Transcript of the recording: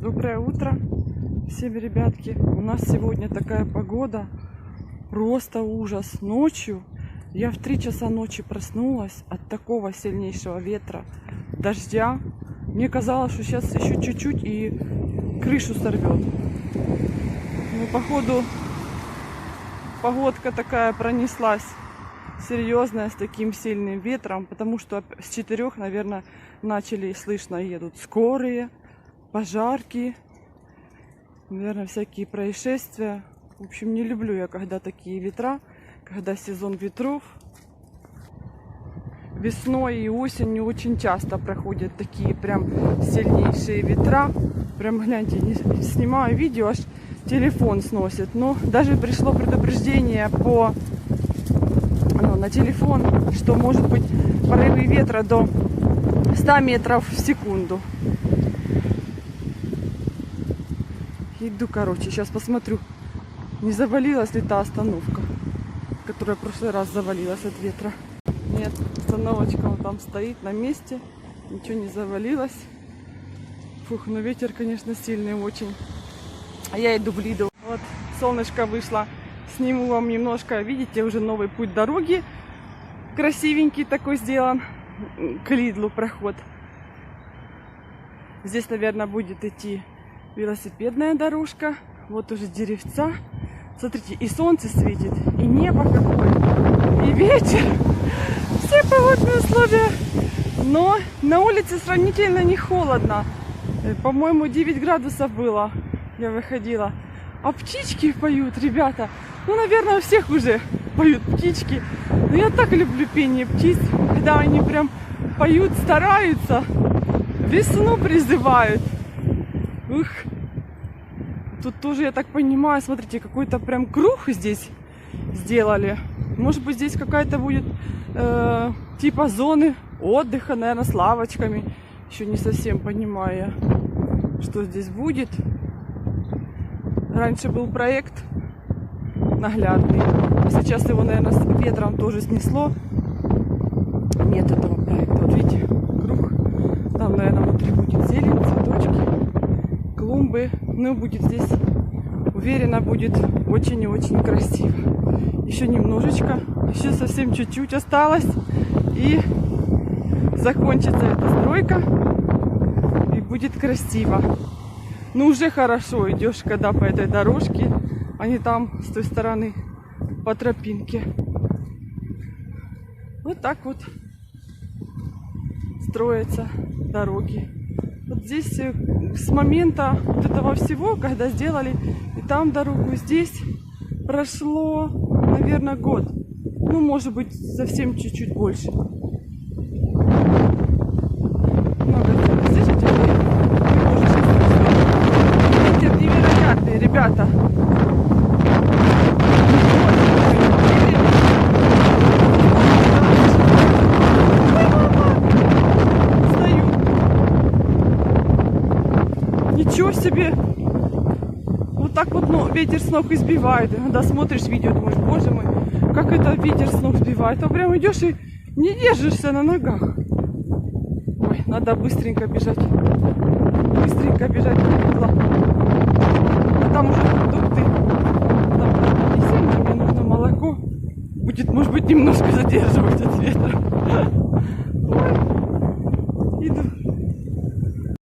Доброе утро всем, ребятки. У нас сегодня такая погода, просто ужас. Ночью я в 3 часа ночи проснулась от такого сильнейшего ветра, дождя. Мне казалось, что сейчас еще чуть-чуть и крышу сорвет. Ну, походу, погодка такая пронеслась серьезная, с таким сильным ветром, потому что с 4, наверное, начали слышно, едут скорые, пожарки, наверное, всякие происшествия. В общем, не люблю я, когда такие ветра, когда сезон ветров. Весной и осенью очень часто проходят такие прям сильнейшие ветра. Прям, гляньте, не снимаю видео, аж телефон сносит. Но даже пришло предупреждение на телефон, что может быть порывы ветра до 100 метров в секунду. Иду, короче, сейчас посмотрю, не завалилась ли та остановка, которая в прошлый раз завалилась от ветра. Нет, остановочка он там стоит на месте, ничего не завалилось. Фух, но ветер, конечно, сильный очень. А я иду в Lidl. Вот, солнышко вышло. Сниму вам немножко, видите, уже новый путь дороги. Красивенький такой сделан. К Lidl проход. Здесь, наверное, будет идти велосипедная дорожка. Вот уже деревца. Смотрите, и солнце светит, и небо какое, и ветер. Все погодные условия. Но на улице сравнительно не холодно. По-моему, 9 градусов было. Я выходила. А птички поют, ребята. Ну, наверное, у всех уже поют птички. Но я так люблю пение птиц, когда они прям поют, стараются, весну призывают. Ух. Тут тоже, я так понимаю, смотрите, какой-то прям круг здесь сделали. Может быть, здесь какая-то будет типа зоны отдыха, наверное, с лавочками. Еще не совсем понимаю, что здесь будет. Раньше был проект наглядный. А сейчас его, наверное, с ветром тоже снесло. Нет этого проекта. Вот видите, круг. Там, наверное, внутри будет зелень, цветочки, клумбы. Ну, будет здесь, уверена, будет очень и очень красиво. Еще немножечко. Еще совсем чуть-чуть осталось. И закончится эта стройка. И будет красиво. Ну, уже хорошо идешь, когда по этой дорожке, а не там, с той стороны, по тропинке. Вот так вот строятся дороги. Вот здесь с момента вот этого всего, когда сделали и там дорогу, и здесь, прошло, наверное, год. Ну, может быть, совсем чуть-чуть больше. Слышите? Ветер невероятный, ребята. Ничего себе! Вот так вот, ну, ветер с ног избивает. Иногда смотришь видео, думаешь, боже мой, как это ветер с ног сбивает. А прям идешь и не держишься на ногах. Ой, надо быстренько бежать. Быстренько бежать на Lidl. А там уже продукты. Там не сильно, мне нужно молоко. Будет, может быть, немножко задерживать от ветра. Ой.